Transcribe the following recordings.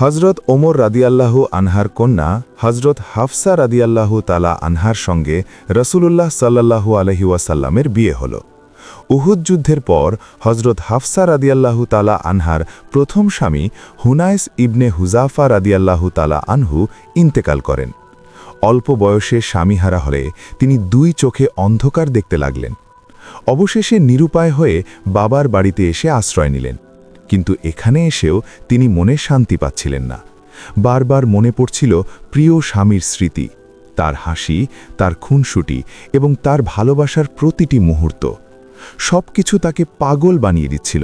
হজরত ওমর রাদিয়াল্লাহু আনহার কন্যা হজরত হাফসা রাদিয়াল্লাহু তালা আনহার সঙ্গে রসুলুল্লাহ সাল্লাল্লাহু আলহি ওয়াসাল্লামের বিয়ে হল। উহুদ যুদ্ধের পর হজরত হাফসা রাদিয়াল্লাহু তালা আনহার প্রথম স্বামী হুনাইস ইবনে হুজাফা রাদিয়াল্লাহু তালা আনহু ইন্তেকাল করেন। অল্প বয়সে স্বামীহারা হলে তিনি দুই চোখে অন্ধকার দেখতে লাগলেন। অবশেষে নিরুপায় হয়ে বাবার বাড়িতে এসে আশ্রয় নিলেন। কিন্তু এখানে এসেও তিনি মনে শান্তি পাচ্ছিলেন না। বারবার মনে পড়ছিল প্রিয় স্বামীর স্মৃতি, তার হাসি, তার খুনসুটি এবং তার ভালোবাসার প্রতিটি মুহূর্ত। সব কিছু তাকে পাগল বানিয়ে দিচ্ছিল।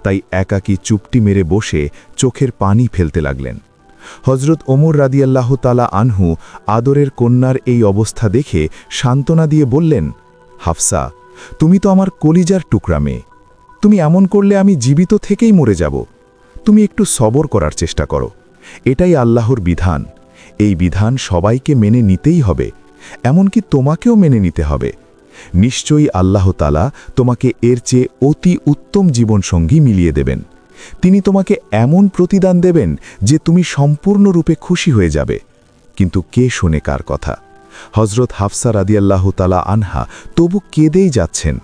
তাই একাকী চুপটি মেরে বসে চোখের পানি ফেলতে লাগলেন। হজরত ওমর রাদিয়াল্লাহু তালা আনহু আদরের কন্যার এই অবস্থা দেখে সান্ত্বনা দিয়ে বললেন, হাফসা, তুমি তো আমার কলিজার টুকরা মেয়ে। তুমি এমন করলে আমি জীবিত থেকেই মরে যাব। তুমি একটু সবর করার চেষ্টা করো। এটাই আল্লাহর বিধান। এই বিধান সবাইকে মেনে নিতেই হবে, এমনকি তোমাকেও মেনে নিতে হবে। নিশ্চয়ই আল্লাহ তাআলা তোমাকে এর চেয়ে অতি উত্তম জীবনসঙ্গী মিলিয়ে দেবেন। তিনি তোমাকে এমন প্রতিদান দেবেন যে তুমি সম্পূর্ণরূপে খুশি হয়ে যাবে। কিন্তু কে শোনে কার কথা? হজরত হাফসা রাদিয়াল্লাহু তাআলা আনহা তবু কেঁদেই যাচ্ছেন।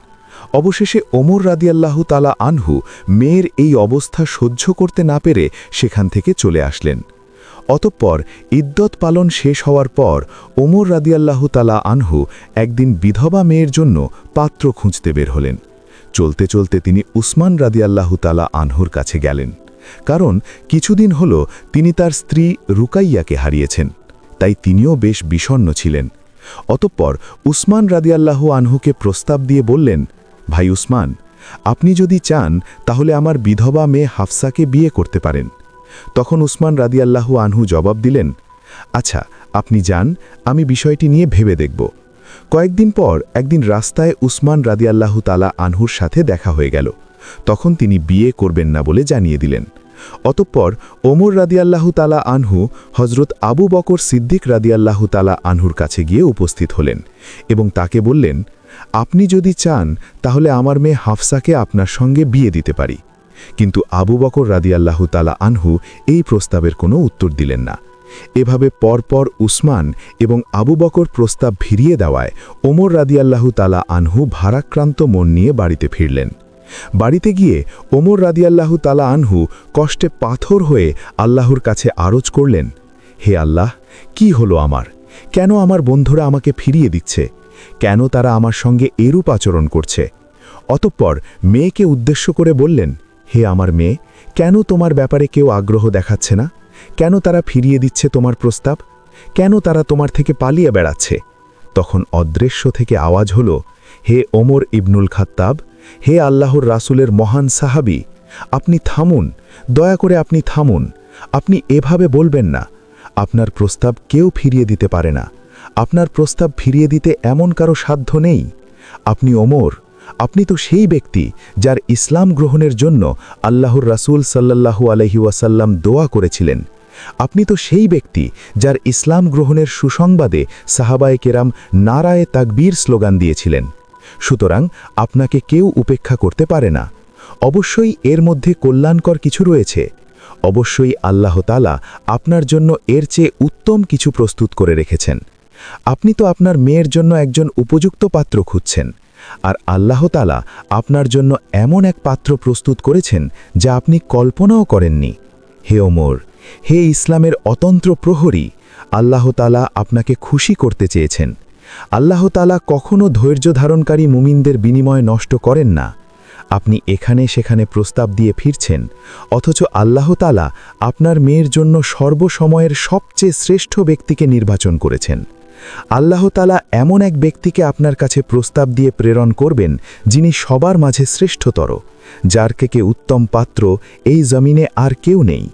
অবশেষে ওমর রাদিয়াল্লাহু তাআলা আনহু মেয়ের এই অবস্থা সহ্য করতে না পেরে সেখান থেকে চলে আসলেন। অতঃপর ইদ্দত পালন শেষ হওয়ার পর ওমর রাদিয়াল্লাহু তাআলা আনহু একদিন বিধবা মেয়ের জন্য পাত্র খুঁজতে বের হলেন। চলতে চলতে তিনি উসমান রাদিয়াল্লাহু তাআলা আনহুর কাছে গেলেন। কারণ কিছুদিন হল তিনি তার স্ত্রী রুকাইয়াকে হারিয়েছেন, তাই তিনিও বেশ বিষণ্ণ ছিলেন। অতঃপর উসমান রাদিয়াল্লাহু আনহুকে প্রস্তাব দিয়ে বললেন, ভাই উসমান, আপনি যদি চান তাহলে আমার বিধবা মেয়ে হাফসাকে বিয়ে করতে পারেন। তখন উসমান রাদিয়াল্লাহু আনহু জবাব দিলেন, আচ্ছা, আপনি যান, আমি বিষয়টি নিয়ে ভেবে দেখব। কয়েকদিন পর একদিন রাস্তায় উসমান রাদিয়াল্লাহু তাআলা আনহুর সাথে দেখা হয়ে গেল। তখন তিনি বিয়ে করবেন না বলে জানিয়ে দিলেন। অতঃপর ওমর রাদিয়াল্লাহু তাআলা আনহু হজরত আবু বকর সিদ্দিক রাদিয়াল্লাহু তাআলা আনহুর কাছে গিয়ে উপস্থিত হলেন এবং তাকে বললেন, আপনি যদি চান তাহলে আমার মেয়ে হাফসাকে আপনার সঙ্গে বিয়ে দিতে পারি। কিন্তু আবু বকর রাদিয়াল্লাহু তাআলা আনহু এই প্রস্তাবের কোনো উত্তর দিলেন না। এভাবে পরপর উসমান এবং আবু বকর প্রস্তাব ফিরিয়ে দেওয়ায় ওমর রাদিয়াল্লাহু তাআলা আনহু ভারাক্রান্ত মন নিয়ে বাড়িতে ফিরলেন। বাড়িতে গিয়ে ওমর রাদিয়াল্লাহু তাআলা আনহু কষ্টে পাথর হয়ে আল্লাহর কাছে আরজ করলেন, হে আল্লাহ, কি হলো আমার? কেন আমার বন্ধুরা আমাকে ফিরিয়ে দিচ্ছে? কেন তারা আমার সঙ্গে এরূপ আচরণ করছে? অতঃপর মেয়েকে উদ্দেশ্য করে বললেন, হে আমার মেয়ে, কেন তোমার ব্যাপারে কেউ আগ্রহ দেখাচ্ছে না? কেন তারা ফিরিয়ে দিচ্ছে তোমার প্রস্তাব? কেন তারা তোমার থেকে পালিয়ে বেড়াচ্ছে? তখন অদৃশ্য থেকে আওয়াজ হলো, হে ওমর ইবনুল খাত্তাব, হে আল্লাহর রাসূলের মহান সাহাবী, আপনি থামুন, দয়া করে আপনি থামুন। আপনি এভাবে বলবেন না। আপনার প্রস্তাব কেউ ফিরিয়ে দিতে পারে না। আপনার প্রস্তাব ফিরিয়ে দিতে এমন কারো সাধ্য নেই। আপনি ওমর, আপনি তো সেই ব্যক্তি যার ইসলাম গ্রহণের জন্য আল্লাহর রাসূল সাল্লাল্লাহু আলাইহি ওয়াসাল্লাম দোয়া করেছিলেন। আপনি তো সেই ব্যক্তি যার ইসলাম গ্রহণের সুসংবাদে সাহাবায়ে কেরাম নারায়ে তাকবীর স্লোগান দিয়েছিলেন। সুতরাং আপনাকে কেউ উপেক্ষা করতে পারে না। অবশ্যই এর মধ্যে কল্যাণকর কিছু রয়েছে। অবশ্যই আল্লাহ তাআলা আপনার জন্য এর চেয়ে উত্তম কিছু প্রস্তুত করে রেখেছেন। আপনি তো আপনার মেয়ের জন্য একজন উপযুক্ত পাত্র খুঁজছেন, আর আল্লাহ তাআলা আপনার জন্য এমন এক পাত্র প্রস্তুত করেছেন যা আপনি কল্পনাও করেননি। হে ওমর, হে ইসলামের অতন্ত্র প্রহরী, আল্লাহ তাআলা আপনাকে খুশি করতে চেয়েছেন। আল্লাহ তাআলা কখনো ধৈর্য ধারণকারী মুমিনদের বিনিময় নষ্ট করেন না। আপনি এখানে সেখানে প্রস্তাব দিয়ে ফিরছেন, অথচ আল্লাহ তাআলা আপনার মেয়ের জন্য সর্বসময়ের সবচেয়ে শ্রেষ্ঠ ব্যক্তিকে নির্বাচন করেছেন। আল্লাহ তাআলা এমন এক ব্যক্তিকে আপনার কাছে প্রস্তাব দিয়ে প্রেরণ করবেন যিনি সবার মাঝে শ্রেষ্ঠতর, যার থেকে উত্তম পাত্র এই জমিনে আর কেউ নেই।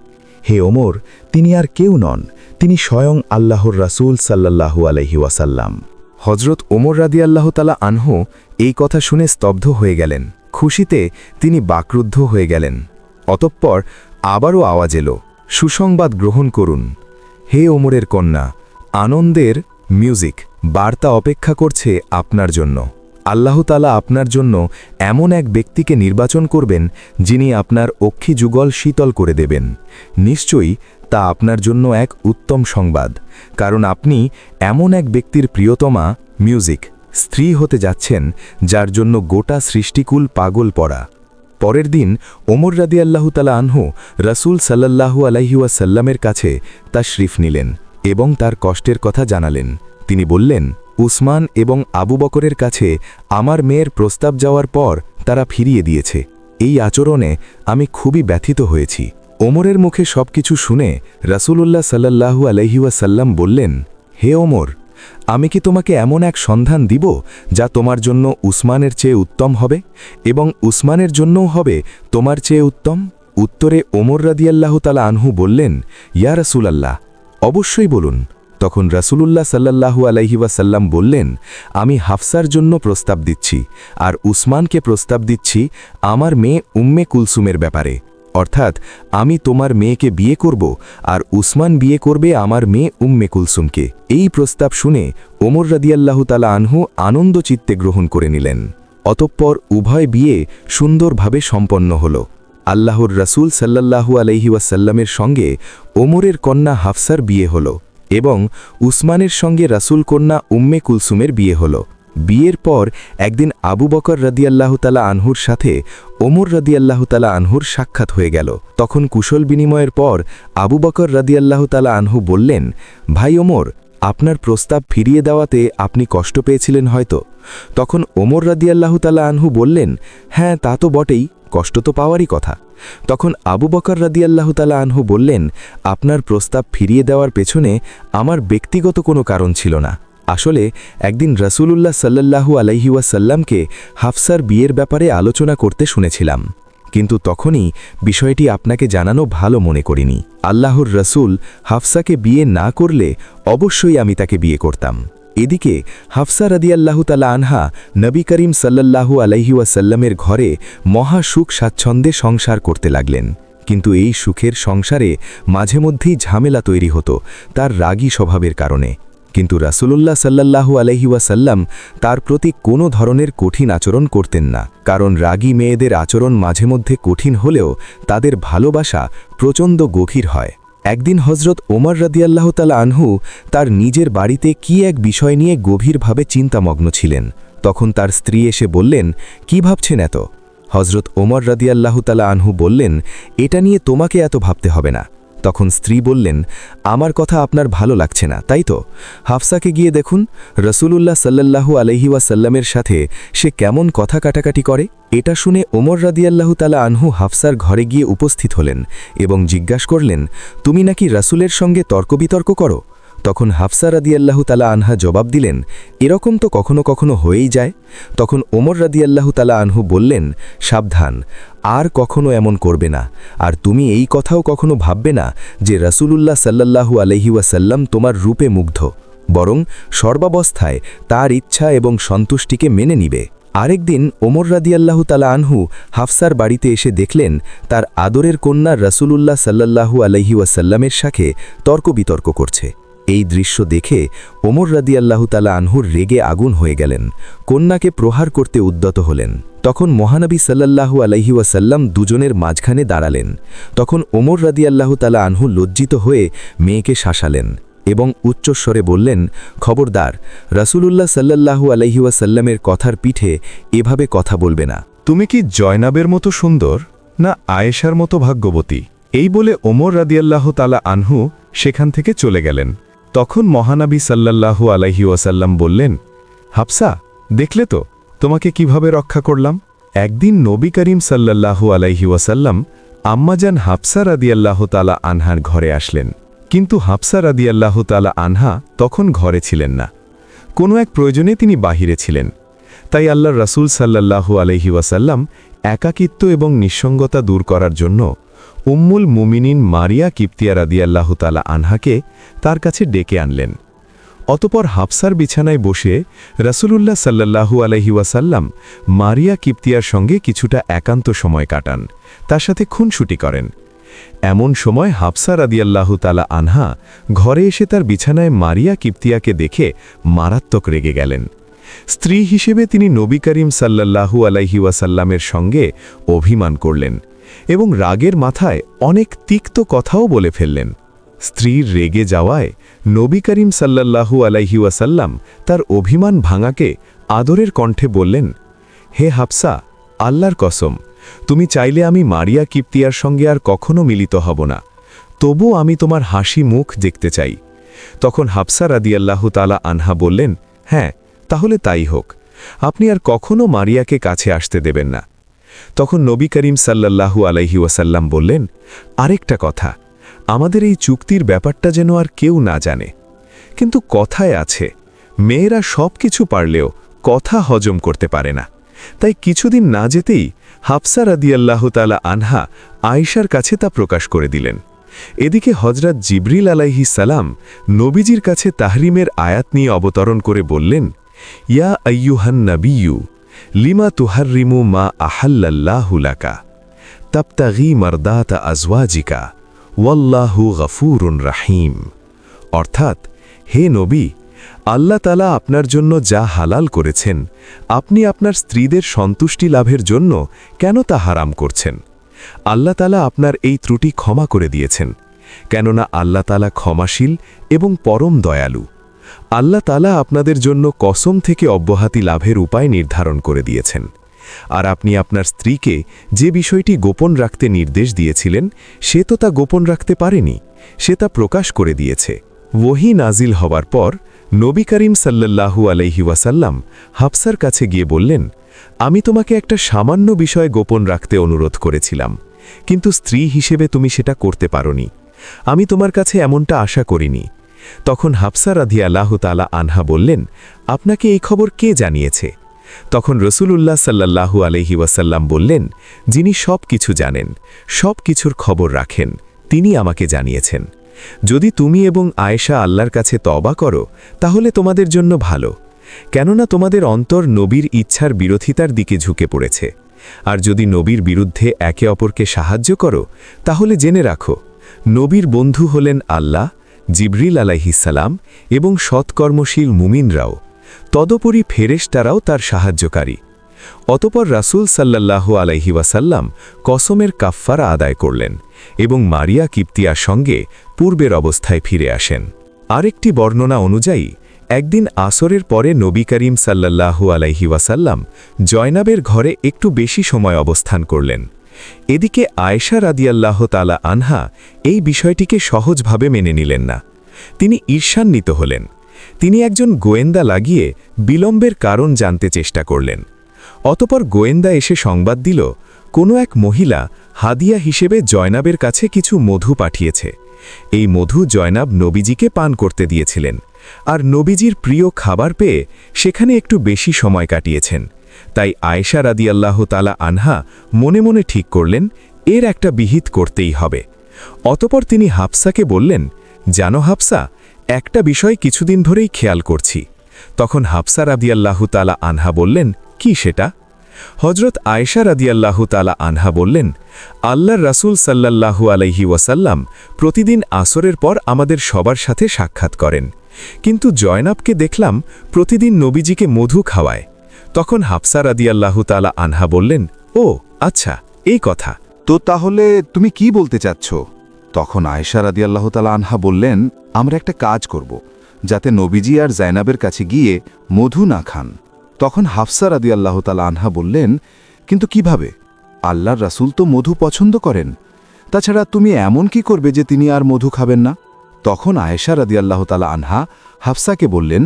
হে ওমর, তিনি আর কেউ নন, তিনি স্বয়ং আল্লাহর রাসূল সাল্লাল্লাহু আলাইহি ওয়াসাল্লাম। হজরত ওমর রাদিয়াল্লাহু তাআলা আনহু এই কথা শুনে স্তব্ধ হয়ে গেলেন। খুশিতে তিনি বাকরুদ্ধ হয়ে গেলেন। অতঃপর আবারও আওয়াজ এলো, সুসংবাদ গ্রহণ করুন। হে ওমরের কন্যা, আনন্দের মিউজিক বার্তা অপেক্ষা করছে আপনার জন্য। আল্লাহ তাআলা আপনার জন্য এমন এক ব্যক্তিকে নির্বাচন করবেন যিনি আপনার অক্ষি যুগল শীতল করে দেবেন। নিশ্চয়ই তা আপনার জন্য এক উত্তম সংবাদ, কারণ আপনি এমন এক ব্যক্তির প্রিয়তমা মিউজিক স্ত্রী হতে যাচ্ছেন যার জন্য গোটা সৃষ্টিকুল পাগল পড়া। পরের দিন ওমর রাদিয়াল্লাহু তাআলা আনহু রাসূল সাল্লাল্লাহু আলাইহি ওয়াসাল্লামের কাছে তাশরিফ নিলেন এবং তার কষ্টের কথা জানালেন। তিনি বললেন, উসমান এবং আবু বকরের কাছে আমার মেয়ের প্রস্তাব যাওয়ার পর তারা ফিরিয়ে দিয়েছে। এই আচরণে আমি খুবই ব্যথিত হয়েছি। ওমরের মুখে সবকিছু শুনে রাসূলুল্লাহ সাল্লাল্লাহু আলাইহি ওয়াসাল্লাম বললেন, হে ওমর, আমি কি তোমাকে এমন এক সন্ধান দিব যা তোমার জন্য উসমানের চেয়ে উত্তম হবে এবং উসমানের জন্যও হবে তোমার চেয়ে উত্তম? উত্তরে ওমর রাদিয়াল্লাহু তাআলা আনহু বললেন, ইয়া রাসূলাল্লাহ, অবশ্যই বলুন। তখন রাসূলুল্লাহ সাল্লাল্লাহু আলাইহি ওয়াসাল্লাম বললেন, আমি হাফসার জন্য প্রস্তাব দিচ্ছি আর উসমানকে প্রস্তাব দিচ্ছি আমার মেয়ে উম্মে কুলসুমের ব্যাপারে, অর্থাৎ আমি তোমার মেয়েকে বিয়ে করব আর উসমান বিয়ে করবে আমার মেয়ে উম্মে কুলসুমকে। এই প্রস্তাব শুনে ওমর রাদিয়াল্লাহু তাআলা আনহু আনন্দ চিত্তে গ্রহণ করে নিলেন। অতঃপর উভয় বিয়ে সুন্দরভাবে সম্পন্ন হল। আল্লাহর রাসূল সাল্লাল্লাহু আলাইহি ওয়াসাল্লামের সঙ্গে ওমরের কন্যা হাফসার বিয়ে হল এবং উসমানের সঙ্গে রাসূল কন্যা উম্মে কুলসুমের বিয়ে হল। বিয়ের পর একদিন আবু বকর রাদিয়াল্লাহু তাআলা আনহুর সাথে ওমর রাদিয়াল্লাহু তাআলা আনহুর সাক্ষাৎ হয়ে গেল। তখন কুশল বিনিময়ের পর আবু বকর রাদিয়াল্লাহু তাআলা আনহু বললেন, ভাই ওমর, আপনার প্রস্তাব ফিরিয়ে দেওয়াতে আপনি কষ্ট পেয়েছিলেন হয়তো। তখন ওমর রাদিয়াল্লাহু তাআলা আনহু বললেন, হ্যাঁ, তা তো বটেই, কষ্ট তো পাওয়ারই কথা। তখন আবু বকর রাদিয়াল্লাহু তাআলা আনহু বললেন, আপনার প্রস্তাব ফিরিয়ে দেওয়ার পেছনে আমার ব্যক্তিগত কোনো কারণ ছিল না। আসলে একদিন রাসূলুল্লাহ সাল্লাল্লাহু আলাইহি ওয়াসাল্লামকে হাফসার বিয়ের ব্যাপারে আলোচনা করতে শুনেছিলাম, কিন্তু তখনই বিষয়টি আপনাকে জানানো ভালো মনে করিনি। আল্লাহর রাসূল হাফসাকে বিয়ে না করলে অবশ্যই আমি তাকে বিয়ে করতাম। এদিকে হাফসা রাদিয়াল্লাহু তাআলা আনহা নবী করিম সাল্লাল্লাহু আলাইহি ওয়াসাল্লামের ঘরে মহা সুখ স্বাচ্ছন্দ্যে সংসার করতে লাগলেন। কিন্তু এই সুখের সংসারে মাঝে মধ্যেই ঝামেলা তৈরি হতো তার রাগী স্বভাবের কারণে। কিন্তু রাসূলুল্লাহ সাল্লাল্লাহু আলাইহি ওয়াসাল্লাম তার প্রতি কোনো ধরনের কঠিন আচরণ করতেন না, কারণ রাগী মেয়েদের আচরণ মাঝে মধ্যে কঠিন হলেও তাদের ভালোবাসা প্রচণ্ড গভীর হয়। একদিন হযরত ওমর রাদিয়াল্লাহু তাআলা আনহু তার নিজের বাড়িতে কি এক বিষয় নিয়ে গভীরভাবে চিন্তামগ্ন ছিলেন। তখন তার স্ত্রী এসে বললেন, কি ভাবছেন এত? হযরত ওমর রাদিয়াল্লাহু তাআলা আনহু বললেন, এটা নিয়ে তোমাকে এত ভাবতে হবে না। তখন স্ত্রী বললেন, আমার কথা আপনার ভালো লাগছে না, তাই তো? হাফসাকে গিয়ে দেখুন, রাসূলুল্লাহ সাল্লাল্লাহু আলাইহি ওয়াসাল্লামের সাথে সে কেমন কথা কাটাকাটি করে। এটা শুনে ওমর রাদিয়াল্লাহু তাআলা আনহু হাফসার ঘরে গিয়ে উপস্থিত হলেন এবং জিজ্ঞাসা করলেন, তুমি নাকি রাসূলের সঙ্গে তর্ক-বিতর্ক করো? তখন হাফসা রাদিয়াল্লাহু তাআলা আনহা জবাব দিলেন, এরকম তো কখনো কখনো হয়েই যায়। তখন ওমর রাদিয়াল্লাহু তাআলা আনহু বললেন, সাবধান, আর কখনো এমন করবে না। আর তুমি এই কথাও কখনো ভাববে না যে রাসূলুল্লাহ সাল্লাল্লাহু আলাইহি ওয়াসাল্লাম তোমার রূপে মুগ্ধ, বরং সর্বাবস্থায় তার ইচ্ছা এবং সন্তুষ্টিকে মেনে নিবে। আরেকদিন ওমর রাদিয়াল্লাহু তাআলা আনহু হাফসার বাড়িতে এসে দেখলেন তার আদরের কন্যা রাসূলুল্লাহ সাল্লাল্লাহু আলাইহি ওয়াসাল্লামের সাথে তর্ক-বিতর্ক করছে। এই দৃশ্য দেখে ওমর রাদিয়াল্লাহু তাআলা আনহুর রেগে আগুন হয়ে গেলেন, কন্যাকে প্রহার করতে উদ্যত হলেন। তখন মহানবী সাল্লাল্লাহু আলাইহি ওয়াসাল্লাম দুজনের মাঝখানে দাঁড়ালেন। তখন ওমর রাদিয়াল্লাহু তাআলা আনহু লজ্জিত হয়ে মেয়েকে শাসালেন এবং উচ্চস্বরে বললেন, খবরদার, রাসূলুল্লাহ সাল্লাল্লাহু আলাইহি ওয়াসাল্লামের কথার পিঠে এভাবে কথা বলবে না। তুমি কি জয়নাবের মতো সুন্দর, না আয়েশার মতো ভাগ্যবতী? এই বলে ওমর রাদিয়াল্লাহু তাআলা আনহু সেখান থেকে চলে গেলেন। তখন মহানবী সাল্লাল্লাহু আলাইহি ওয়াসাল্লাম বললেন, হাফসা, দেখলে তো তোমাকে কিভাবে রক্ষা করলাম? একদিন নবী করিম সাল্লাল্লাহু আলাইহি ওয়াসাল্লাম আম্মাজান হাফসা রাদিয়াল্লাহু তাআলা আনহার ঘরে আসলেন, কিন্তু হাফসা রাদিয়াল্লাহু তাআলা আনহা তখন ঘরে ছিলেন না, কোনো এক প্রয়োজনে তিনি বাহিরে ছিলেন। তাই আল্লাহর রাসূল সাল্লাল্লাহু আলাইহি ওয়াসাল্লাম একাকিত্ব এবং নিঃসঙ্গতা দূর করার জন্য উম্মুল মুমিনিন মারিয়া কিপ্তিয়া রাদিয়াল্লাহু তাআলা আনহাকে তার কাছে ডেকে আনলেন। অতপর হাফসার বিছানায় বসে রাসূলুল্লাহ সাল্লাল্লাহু আলাইহি ওয়াসাল্লাম মারিয়া কিপ্তিয়ার সঙ্গে কিছুটা একান্ত সময় কাটান, তার সাথে খুনসুটি করেন। এমন সময় হাফসা রাদিয়াল্লাহু তাআলা আনহা ঘরে এসে তার বিছানায় মারিয়া কিপ্তিয়াকে দেখে মারাত্মক রেগে গেলেন স্ত্রী হিসেবে তিনি নবী করিম সাল্লাল্লাহু আলাইহি ওয়াসাল্লামের সঙ্গে অভিমান করলেন এবং রাগের মাথায় অনেক তিক্ত কথাও বলে ফেললেন। স্ত্রীর রেগে যাওয়ায় নবী করিম সাল্লাল্লাহু আলাইহি ওয়াসাল্লাম তার অভিমান ভাঙাকে আদরের কণ্ঠে বললেন, হে হাফসা, আল্লাহর কসম, তুমি চাইলে আমি মারিয়া কিপ্তিয়ার সঙ্গে আর কখনো মিলিত হব না, তবু আমি তোমার হাসি মুখ দেখতে চাই। তখন হাফসা রাদিয়াল্লাহু তাআলা আনহা বললেন, হ্যাঁ, তাহলে তাই হোক, আপনি আর কখনো মারিয়াকে কাছে আসতে দেবেন না। তখন নবী করিম সাল্লাল্লাহু আলাইহি ওয়াসাল্লাম বললেন, আরেকটা কথা, আমাদের এই চুক্তির ব্যাপারটা যেন আর কেউ না জানে। কিন্তু কথায় আছে, মেয়েরা সব কিছু পারলেও কথা হজম করতে পারে না। তাই কিছুদিন না যেতেই হাফসা রাদিয়াল্লাহু তাআলা আনহা আয়েশার কাছে তা প্রকাশ করে দিলেন। এদিকে হযরত জিবরিল আলাইহিস সালাম নবীজির কাছে তাহরিমের আয়াত নিয়ে অবতরণ করে বললেন, ইয়া আইয়ুহান নাবিয়্যু লিমা তুহাররিমু মা আহাল্লাল্লাহু লাকা তাবতাগী মারদাতা আজওয়াজিকা ওয়াল্লাহু গফুরুন রাহিম। অর্থাৎ, হে নবী, আল্লাহ তাআলা আপনার জন্য যা হালাল করেছেন, আপনি আপনার স্ত্রীদের সন্তুষ্টি লাভের জন্য কেন তা হারাম করছেন? আল্লাহ তাআলা আপনার এই ত্রুটি ক্ষমা করে দিয়েছেন, কেননা আল্লাহ তাআলা ক্ষমাশীল এবং পরম দয়ালু। আল্লাহ তাআলা আপনাদের জন্য কসম থেকে অব্যাহতি লাভের উপায় নির্ধারণ করে দিয়েছেন। আর আপনি আপনার স্ত্রীকে যে বিষয়টি গোপন রাখতে নির্দেশ দিয়েছিলেন, সে তো তা গোপন রাখতে পারেনি, সে তা প্রকাশ করে দিয়েছে। ওহী নাজিল হওয়ার পর নবী করিম সাল্লাল্লাহু আলাইহি ওয়াসাল্লাম হাফসার কাছে গিয়ে বললেন, আমি তোমাকে একটা সামান্য বিষয় গোপন রাখতে অনুরোধ করেছিলাম, কিন্তু স্ত্রী হিসেবে তুমি সেটা করতে পারোনি। আমি তোমার কাছে এমনটা আশা করিনি। তখন হাফসা রাদিয়াল্লাহু তাআলা আনহা বললেন, আপনাকে এই খবর কে জানিয়েছে? তখন রাসূলুল্লাহ সাল্লাল্লাহু আলাইহি ওয়াসাল্লাম বললেন, যিনি সব কিছু জানেন, সব কিছুর খবর রাখেন, তিনি আমাকে জানিয়েছেন। যদি তুমি এবং আয়েশা আল্লাহর কাছে তওবা করো, তাহলে তোমাদের জন্য ভালো, কেননা তোমাদের অন্তর নবীর ইচ্ছার বিরোধিতার দিকে ঝুঁকে পড়েছে। আর যদি নবীর বিরুদ্ধে একে অপরকে সাহায্য করো, তাহলে জেনে রাখো, নবীর বন্ধু হলেন আল্লাহ, জিবরিল আলাইহিস সালাম এবং সৎকর্মশীল মুমিনরাও, তদুপরি ফেরেশতারাও তার সাহায্যকারী। অতঃপর রাসূল সাল্লাল্লাহু আলাইহি ওয়াসাল্লাম কসমের কাফফারা আদায় করলেন এবং মারিয়া কিপ্তিয়ার সঙ্গে পূর্বের অবস্থায় ফিরে আসেন। আরেকটি বর্ণনা অনুযায়ী একদিন আসরের পরে নবী করিম সাল্লাল্লাহু আলাইহি ওয়াসাল্লাম জয়নাবের ঘরে একটু বেশি সময় অবস্থান করলেন। এদিকে আয়েশা রাদিয়াল্লাহু তাআলা আনহা এই বিষয়টিকে সহজভাবে মেনে নিলেন না। তিনি ঈর্ষান্বিত হলেন। তিনি একজন গোয়েন্দা লাগিয়ে বিলম্বের কারণ জানতে চেষ্টা করলেন। অতঃপর গোয়েন্দা এসে সংবাদ দিল, কোনো এক মহিলা হাদিয়া হিসেবে জয়নাবের কাছে কিছু মধু পাঠিয়েছে। এই মধু জয়নাব নবীজিকে পান করতে দিয়েছিলেন, আর নবীজির প্রিয় খাবার পেয়ে সেখানে একটু বেশি সময় কাটিয়েছেন। তাই আয়েশা রাদিয়াল্লাহু তাআলা আনহা মনে মনে ঠিক করলেন, এর একটা বিহিত করতেই হবে। অতঃপর তিনি হাফসাকে বললেন, জানো হাফসা, একটা বিষয় কিছুদিন ধরেই খেয়াল করছি। তখন হাফসা রাদিয়াল্লাহু তাআলা আনহা বললেন, কি সেটা? হযরত আয়েশা রাদিয়াল্লাহু তাআলা আনহা বললেন, আল্লাহর রাসূল সাল্লাল্লাহু আলাইহি ওয়াসাল্লাম প্রতিদিন আসরের পর আমাদের সবার সাথে সাক্ষাৎ করেন, কিন্তু জয়নাবকে দেখলাম প্রতিদিন নবীজিকে মধু খাওয়ায়। তখন হাফসা রাদিয়াল্লাহু তাআলা আনহা বললেন, ও আচ্ছা, এই কথা। তো তাহলে তুমি কি বলতে চাচ্ছ? তখন আয়েশা রাদিয়াল্লাহু তাআলা আনহা বললেন, আমরা একটা কাজ করব, যাতে নবীজি আর জায়নাবের কাছে গিয়ে মধু না খান। তখন হাফসা রাদিয়াল্লাহু তাআলা আনহা বললেন, কিন্তু কিভাবে? আল্লাহর রাসূল তো মধু পছন্দ করেন, তাছাড়া তুমি এমন কি করবে যে তিনি আর মধু খাবেন না? তখন আয়েশা রাদিয়াল্লাহু তাআলা আনহা হাফসাকে বললেন,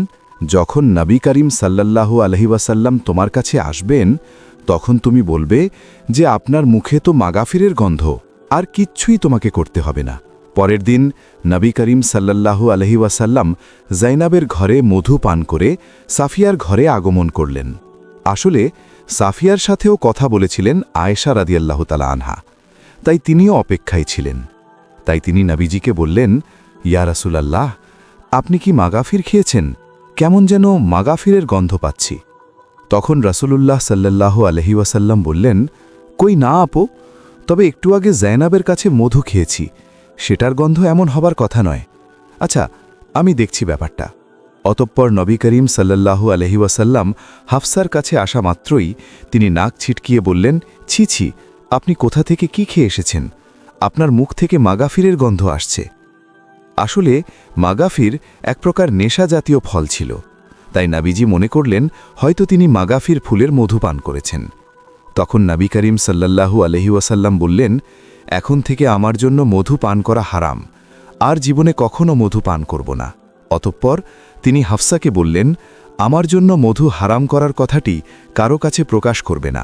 যখন নবী করিম সাল্লাল্লাহু আলাইহি ওয়াসাল্লাম তোমার কাছে আসবেন, তখন তুমি বলবে যে আপনার মুখে তো মাগাফিরের গন্ধ, আর কিচ্ছুই তোমাকে করতে হবে না। পরের দিন নবী করিম সাল্লাল্লাহু আলাইহি ওয়াসাল্লাম জাইনাবের ঘরে মধু পান করে সাফিয়ার ঘরে আগমন করলেন। আসলে সাফিয়ার সাথেও কথা বলেছিলেন আয়েশা রাদিয়াল্লাহু তাআলা আনহা, তাই তিনিও অপেক্ষায় ছিলেন। তাই তিনি নবীজিকে বললেন, ইয়া রাসূলাল্লাহ, আপনি কি মাগাফির খেয়েছেন? কেমন যেন মাগাফিরের গন্ধ পাচ্ছি। তখন রাসূলুল্লাহ সাল্লাল্লাহু আলাইহি ওয়াসাল্লাম বললেন, কই না আপু, তবে একটু আগে জায়নাবের কাছে মধু খেয়েছি, সেটার গন্ধ এমন হবার কথা নয়। আচ্ছা, আমি দেখছি ব্যাপারটা। অতঃপর নবী করিম সাল্লাল্লাহু আলহি ওয়াসাল্লাম হাফসার কাছে আসা মাত্রই তিনি নাক ছিটকিয়ে বললেন, ছি ছি, আপনি কোথা থেকে কি খেয়ে এসেছেন? আপনার মুখ থেকে মাগাফিরের গন্ধ আসছে। আসলে মাগাফির এক প্রকার নেশা জাতীয় ফল ছিল, তাই নাবিজি মনে করলেন হয়তো তিনি মাগাফির ফুলের মধু পান করেছেন। তখন নবী করিম সাল্লাল্লাহু আলহি ওয়াসাল্লাম বললেন, এখন থেকে আমার জন্য মধু পান করা হারাম, আর জীবনে কখনো মধু পান করব না। অতঃপর তিনি হাফসাকে বললেন, আমার জন্য মধু হারাম করার কথাটি কারো কাছে প্রকাশ করবে না,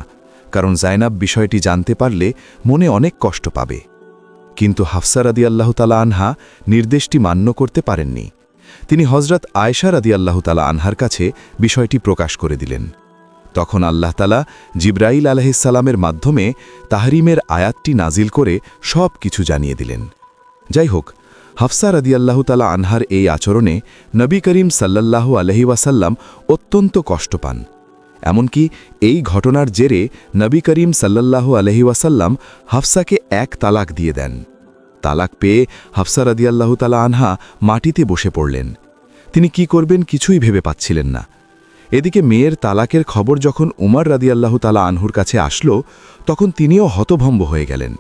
কারণ জায়নাব বিষয়টি জানতে পারলে মনে অনেক কষ্ট পাবে। কিন্তু হাফসা রাদিয়াল্লাহু তাআলা আনহা নির্দেশটি মান্য করতে পারেননি। তিনি হযরত আয়েশা রাদিয়াল্লাহু তাআলা আনহার কাছে বিষয়টি প্রকাশ করে দিলেন। তখন আল্লাহ তাআলা জিবরাইল আলাইহিস সালামের মাধ্যমে তাহরিমের আয়াতটি নাজিল করে সব কিছু জানিয়ে দিলেন। যাই হোক, হাফসা রাদিয়াল্লাহু তাআলা আনহার এই আচরণে নবী করিম সাল্লাল্লাহু আলাইহি ওয়াসাল্লাম অত্যন্ত কষ্ট পান। এমনকি এই ঘটনার জেরে নবী করিম সাল্লাল্লাহু আলাইহি ওয়াসাল্লাম হাফসাকে এক তালাক দিয়ে দেন। তালাক পেয়ে হাফসা রাদিয়াল্লাহু তাআলা আনহা মাটিতে বসে পড়লেন। তিনি কি করবেন কিছুই ভেবে পাচ্ছিলেন না। এদিকে মেয়ের তালাকের খবর যখন উমর রাদিয়াল্লাহু তাআলা আনহুর কাছে আসলো, তখন তিনিও হতভম্ব হয়ে গেলেন।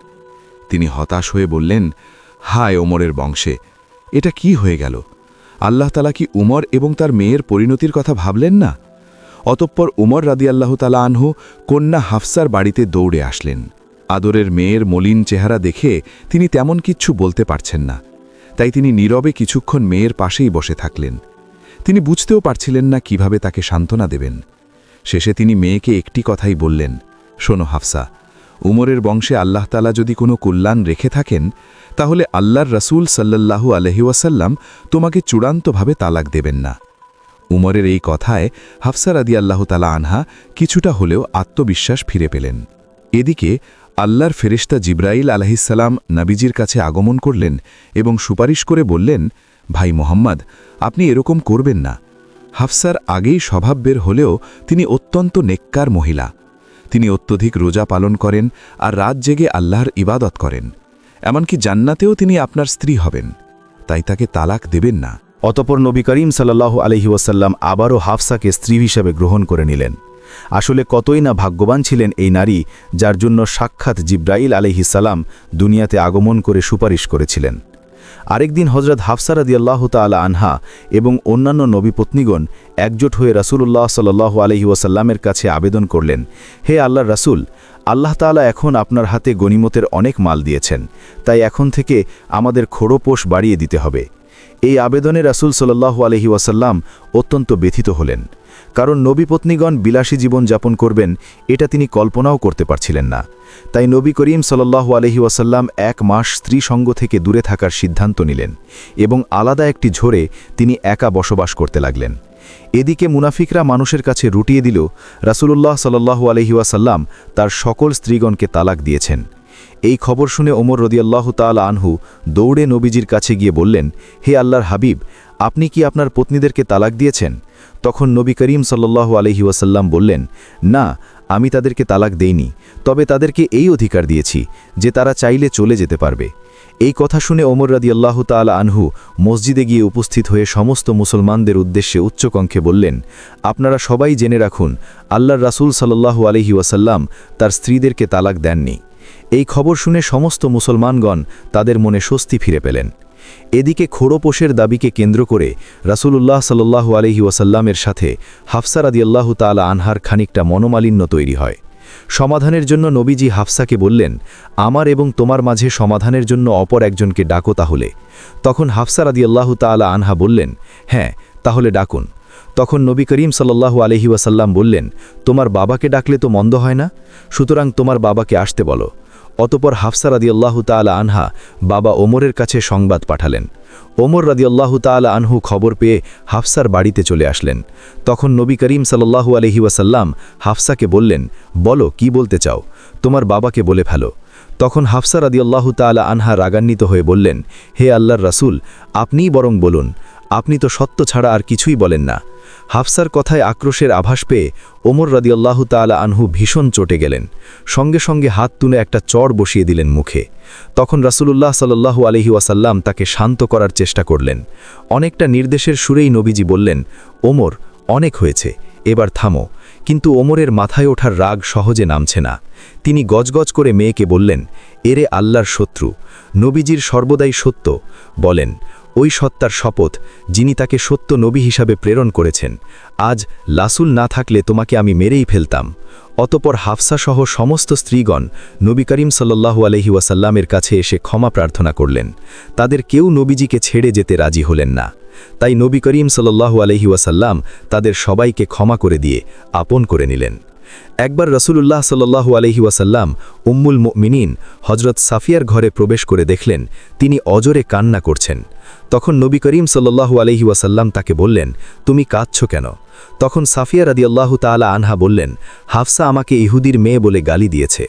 তিনি হতাশ হয়ে বললেন, হায় ওমরের বংশে, এটা কি হয়ে গেল? আল্লাহ তাআলা কি উমর এবং তার মেয়ের পরিণতির কথা ভাবলেন না? অতঃপর উমর রাদিয়াল্লাহু তাআলা আনহু কন্যা হাফসার বাড়িতে দৌড়ে আসলেন। আদরের মেয়ের মলিন চেহারা দেখে তিনি তেমন কিচ্ছু বলতে পারছেন না, তাই তিনি নীরবে কিছুক্ষণ মেয়ের পাশেই বসে থাকলেন। তিনি বুঝতেও পারছিলেন না কিভাবে তাকে সান্ত্বনা দেবেন। শেষে তিনি মেয়েকে একটি কথাই বললেন, শোনো হাফসা, উমরের বংশে আল্লাহ তাআলা যদি কোনো কল্যাণ রেখে থাকেন, তাহলে আল্লাহর রাসূল সাল্লাল্লাহু আলাইহি ওয়াসাল্লাম তোমাকে চূড়ান্তভাবে তালাক দেবেন না। উমরের এই কথায় হাফসা রাদিয়াল্লাহু তাআলা আনহা কিছুটা হলেও আত্মবিশ্বাস ফিরে পেলেন। এদিকে আল্লাহর ফেরেশতা জিবরাইল আলাইহিসসালাম নবীজির কাছে আগমন করলেন এবং সুপারিশ করে বললেন, ভাই মোহাম্মদ, আপনি এরকম করবেন না। হাফসার আগেই স্বভাব বের হলেও তিনি অত্যন্ত নেককার মহিলা। তিনি অত্যধিক রোজা পালন করেন আর রাত জেগে আল্লাহর ইবাদত করেন। এমনকি জান্নাতেও তিনি আপনার স্ত্রী হবেন, তাই তাকে তালাক দেবেন না। অতঃপর নবী করিম সাল্লাল্লাহু আলাইহি ওয়াসাল্লাম আবারও হাফসাকে স্ত্রী হিসেবে গ্রহণ করে নিলেন। আসলে কতই না ভাগ্যবান ছিলেন এই নারী, যার জন্য সাক্ষাৎ জিবরাইল আলাইহিস সালাম দুনিয়াতে আগমন করে সুপারিশ করেছিলেন। আরেকদিন হযরত হাফসা রাদিয়াল্লাহু তাআলা আনহা এবং অন্যান্য নবীপত্নীগণ একজোট হয়ে রাসূলুল্লাহ সাল্লাল্লাহু আলাইহি ওয়াসাল্লামের কাছে আবেদন করলেন, হে আল্লাহর রাসূল, আল্লাহ তাআলা এখন আপনার হাতে গনিমতের অনেক মাল দিয়েছেন, তাই এখন থেকে আমাদের খোড়পোষ বাড়িয়ে দিতে হবে। এই আবেদনে রাসূল সাল্লাল্লাহু আলাইহি ওয়াসাল্লাম অত্যন্ত ব্যথিত হলেন, কারণ নবীপত্নীগণ বিলাসী জীবন যাপন করবেন এটা তিনি কল্পনাও করতে পারছিলেন না। তাই নবী করিম সাল্লাল্লাহু আলাইহি ওয়াসাল্লাম 1 মাস স্ত্রী সঙ্গ থেকে দূরে থাকার সিদ্ধান্ত নিলেন এবং আলাদা একটি ঝোরে তিনি একা বসবাস করতে লাগলেন। এদিকে মুনাফিকরা মানুষের কাছে রুটিয়ে দিল রাসূলুল্লাহ সাল্লাল্লাহু আলাইহি ওয়াসাল্লাম তার সকল স্ত্রীগণকে তালাক দিয়েছেন। এই খবর শুনে ওমর রাদিয়াল্লাহু তাআলা আনহু দৌড়ে নবীজির কাছে গিয়ে বললেন, হে আল্লাহর হাবিব, আপনি কি আপনার পত্নীদেরকে তালাক দিয়েছেন? তখন নবী করিম সাল্লাল্লাহু আলাইহি ওয়াসাল্লাম বললেন, না, আমি তাদেরকে তালাক দেইনি, তবে তাদেরকে এই অধিকার দিয়েছি যে তারা চাইলে চলে যেতে পারবে। এই কথা শুনে ওমর রাদিয়াল্লাহু তাআলা আনহু মসজিদে গিয়ে উপস্থিত হয়ে সমস্ত মুসলমানদের উদ্দেশ্যে উচ্চকণ্ঠে বললেন, আপনারা সবাই জেনে রাখুন, আল্লাহর রাসূল সাল্লাল্লাহু আলাইহি ওয়াসাল্লাম তার স্ত্রীদেরকে তালাক দেননি। এই খবর শুনে সমস্ত মুসলমানগণ তাদের মনে স্বস্তি ফিরে পেলেন। এদিকে খোড়পোষের দাবিকে কেন্দ্র করে রাসূলুল্লাহ সাল্লাল্লাহু আলাইহি ওয়াসাল্লামের সাথে হাফসা রাদিয়াল্লাহু তাআলা আনহার খানিকটা মনোমালিন্য তৈরি হয়। সমাধানের জন্য নবীজি হাফসাকে বললেন, আমার এবং তোমার মাঝে সমাধানের জন্য অপর একজনকে ডাকো তাহলে। তখন হাফসা রাদিয়াল্লাহু তাআলা আনহা বললেন, হ্যাঁ, তাহলে ডাকুন। তখন নবী করিম সাল্লাল্লাহু আলাইহি ওয়াসাল্লাম বললেন, তোমার বাবাকে ডাকলে তো মন্দ হয় না, সুতরাং তোমার বাবাকে আসতে বলো। অতঃপর হাফসা রাদিয়াল্লাহু তাআলা আনহা বাবা ওমরের কাছে সংবাদ পাঠালেন। ওমর রাদিয়াল্লাহু তাআলা আনহু খবর পেয়ে হাফসার বাড়িতে চলে আসলেন। তখন নবী করিম সাল্লাল্লাহু আলাইহি ওয়াসাল্লাম হাফসাকে বললেন, বলো কি বলতে চাও, তোমার বাবাকে বলে ফেলো। তখন হাফসা রাদিয়াল্লাহু তাআলা আনহা রাগান্বিত হয়ে বললেন, হে আল্লাহর রাসূল, আপনিই বরং বলুন, আপনি তো সত্য ছাড়া আর কিছুই বলেন না। হাফসার কথায় আক্রোশের আভাস পেয়ে ওমর রাদিয়াল্লাহু তাআলা আনহু ভীষণ চটে গেলেন, সঙ্গে সঙ্গে হাত তুলে একটা চড় বসিয়ে দিলেন মুখে। তখন রাসূলুল্লাহ সাল্লাল্লাহু আলাইহি ওয়াসাল্লাম তাকে শান্ত করার চেষ্টা করলেন। অনেকটা নির্দেশের সুরেই নবীজি বললেন, ওমর, অনেক হয়েছে, এবার থামো। কিন্তু ওমরের মাথায় ওঠার রাগ সহজে নামছে না। তিনি গজগজ করে মেয়েকে বললেন, এরে আল্লাহর শত্রু, নবীজির সর্বদাই সত্য বলেন, ওই সত্তার শপথ যিনি তাকে সত্য নবী হিসাবে প্রেরণ করেছেন, আজ লাসুল না থাকলে তোমাকে আমি মেরেই ফেলতাম। অতপর হাফসা সহ সমস্ত স্ত্রীগণ নবী করিম সাল্লাল্লাহু আলাইহি ওয়াসাল্লামের কাছে এসে ক্ষমা প্রার্থনা করলেন। তাদের কেউ নবীজিকে ছেড়ে যেতে রাজি হলেন না। তাই নবী করিম সাল্লাল্লাহু আলাইহি ওয়াসাল্লাম তাদের সবাইকে ক্ষমা করে দিয়ে আপন করে নিলেন। একবার রাসূলুল্লাহ সাল্লাল্লাহু আলাইহি ওয়াসাল্লাম উম্মুল মুমিনিন হযরত সাফিয়ার ঘরে প্রবেশ করে দেখলেন তিনি অজরে কান্না করছেন। তখন নবী করিম সাল্লাল্লাহু আলাইহি ওয়াসাল্লাম তাকে বললেন, তুমি কাঁদছ কেন? তখন সাফিয়া রাদিয়াল্লাহু তাআলা আনহা বললেন, হাফসা আমাকে ইহুদির মেয়ে বলে গালি দিয়েছে।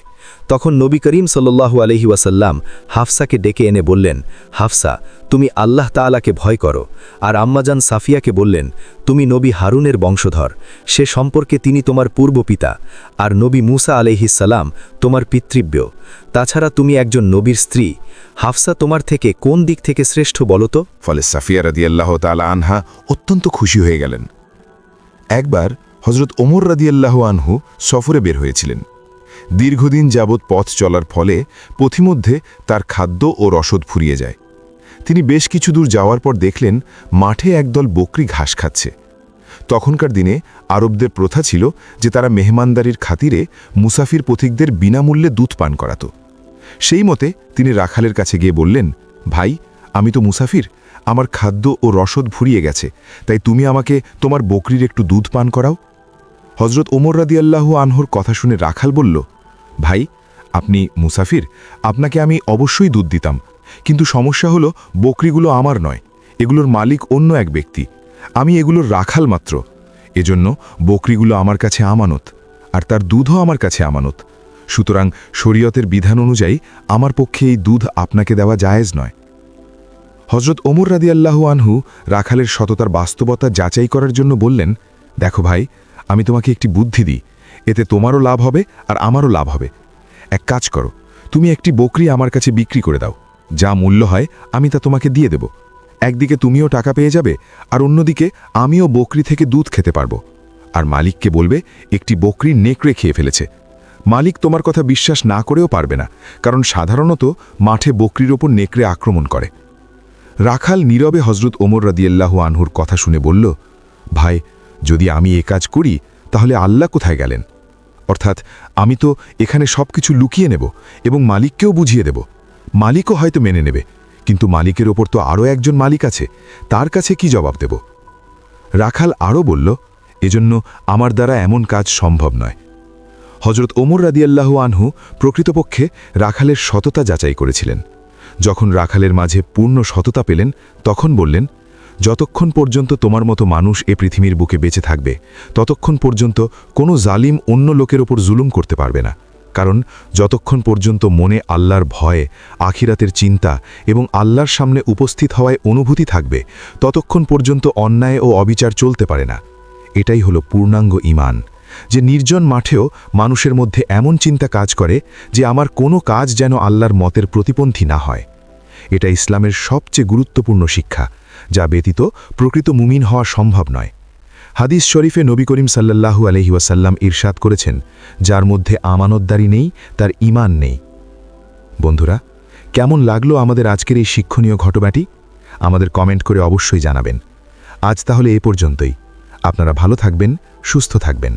তখন নবী করিম সাল্লাল্লাহু আলাইহি ওয়াসাল্লাম হাফসাকে ডেকে এনে বললেন, হাফসা, তুমি আল্লাহ তাআলাকে ভয় করো। আর আম্মাজান সাফিয়াকে বললেন, তুমি নবী হারুনের বংশধর, সে সম্পর্কে তিনি তোমার পূর্ব পিতা, আর নবী মুসা আলাইহিস সালাম তোমার পিতৃব্য। তাছাড়া তুমি একজন নবীর স্ত্রী। হাফসা তোমার থেকে কোন দিক থেকে শ্রেষ্ঠ বলো তো? ফলে সাফিয়া রাদিয়াল্লাহু তাআলা আনহা অত্যন্ত খুশি হয়ে গেলেন। একবার হযরত ওমর রাদিয়াল্লাহু আনহু সফরে বের হয়েছিলেন। দীর্ঘদিন যাবৎ পথ চলার ফলে পথিমধ্যে তার খাদ্য ও রসদ ফুরিয়ে যায়। তিনি বেশ কিছু দূর যাওয়ার পর দেখলেন মাঠে একদল বকরি ঘাস খাচ্ছে। তখনকার দিনে আরবদের প্রথা ছিল যে তারা মেহমানদারির খাতিরে মুসাফির পথিকদের বিনামূল্যে দুধ পান করাত। সেই মতে তিনি রাখালের কাছে গিয়ে বললেন, ভাই, আমি তো মুসাফির, আমার খাদ্য ও রসদ ফুরিয়ে গেছে, তাই তুমি আমাকে তোমার বকরির একটু দুধ পান করাও। হযরত ওমর রাদিয়াল্লাহু আনহুর কথা শুনে রাখাল বলল, ভাই, আপনি মুসাফির, আপনাকে আমি অবশ্যই দুধ দিতাম, কিন্তু সমস্যা হলো বকরিগুলো আমার নয়, এগুলোর মালিক অন্য এক ব্যক্তি, আমি এগুলোর রাখাল মাত্র। এজন্য বকরিগুলো আমার কাছে আমানত, আর তার দুধও আমার কাছে আমানত। সুতরাং শরীয়তের বিধান অনুযায়ী আমার পক্ষে এই দুধ আপনাকে দেওয়া জায়েজ নয়। হযরত ওমর রাদিয়াল্লাহু আনহু রাখালের সততার বাস্তবতা যাচাই করার জন্য বললেন, দেখো ভাই, আমি তোমাকে একটি বুদ্ধি দিই, এতে তোমারও লাভ হবে আর আমারও লাভ হবে। এক কাজ করো, তুমি একটি বকরি আমার কাছে বিক্রি করে দাও, যা মূল্য হয় আমি তা তোমাকে দিয়ে দেব। একদিকে তুমিও টাকা পেয়ে যাবে, আর অন্যদিকে আমিও বকরি থেকে দুধ খেতে পারবো। আর মালিককে বলবে একটি বকরি নেকড়ে খেয়ে ফেলেছে। মালিক তোমার কথা বিশ্বাস না করেও পারবে না, কারণ সাধারণত মাঠে বকরির ওপর নেকড়ে আক্রমণ করে। রাখাল নীরবে হযরত ওমর রাদিয়াল্লাহু আনহুর কথা শুনে বলল, ভাই, যদি আমি এ কাজ করি তাহলে আল্লাহ কোথায় গেলেন? অর্থাৎ আমি তো এখানে সবকিছু লুকিয়ে নেব এবং মালিককেও বুঝিয়ে দেব। মালিকও হয়তো মেনে নেবে, কিন্তু মালিকের ওপর তো আরও একজন মালিক আছে, তার কাছে কি জবাব দেব? রাখাল আরও বলল, এজন্য আমার দ্বারা এমন কাজ সম্ভব নয়। হযরত ওমর রাদিয়াল্লাহু আনহু প্রকৃতপক্ষে রাখালের সততা যাচাই করেছিলেন। যখন রাখালের মাঝে পূর্ণ সততা পেলেন, তখন বললেন, যতক্ষণ পর্যন্ত তোমার মতো মানুষ এ পৃথিবীর বুকে বেঁচে থাকবে, ততক্ষণ পর্যন্ত কোনো জালিম অন্য লোকের ওপর জুলুম করতে পারবে না। কারণ যতক্ষণ পর্যন্ত মনে আল্লাহর ভয়ে, আখিরাতের চিন্তা এবং আল্লাহর সামনে উপস্থিত হওয়ায় অনুভূতি থাকবে, ততক্ষণ পর্যন্ত অন্যায় ও অবিচার চলতে পারে না। এটাই হলো পূর্ণাঙ্গ ঈমান, যে নির্জন মাঠেও মানুষের মধ্যে এমন চিন্তা কাজ করে যে আমার কোনো কাজ যেন আল্লাহর মতের প্রতিপন্থী না হয়। এটা ইসলামের সবচেয়ে গুরুত্বপূর্ণ শিক্ষা, যা ব্যতীত প্রকৃত মুমিন হওয়া সম্ভব নয়। হাদিস শরীফে নবী করিম সাল্লাল্লাহু আলাইহি ওয়াসাল্লাম ইরশাদ করেছেন, যার মধ্যে আমানতদারি নেই তার ঈমান নেই। বন্ধুরা, কেমন লাগলো আমাদের আজকের এই শিক্ষণীয় ঘটনাটি? আমাদের কমেন্ট করে অবশ্যই জানাবেন। আজ তাহলে এ পর্যন্তই। আপনারা ভালো থাকবেন, সুস্থ থাকবেন।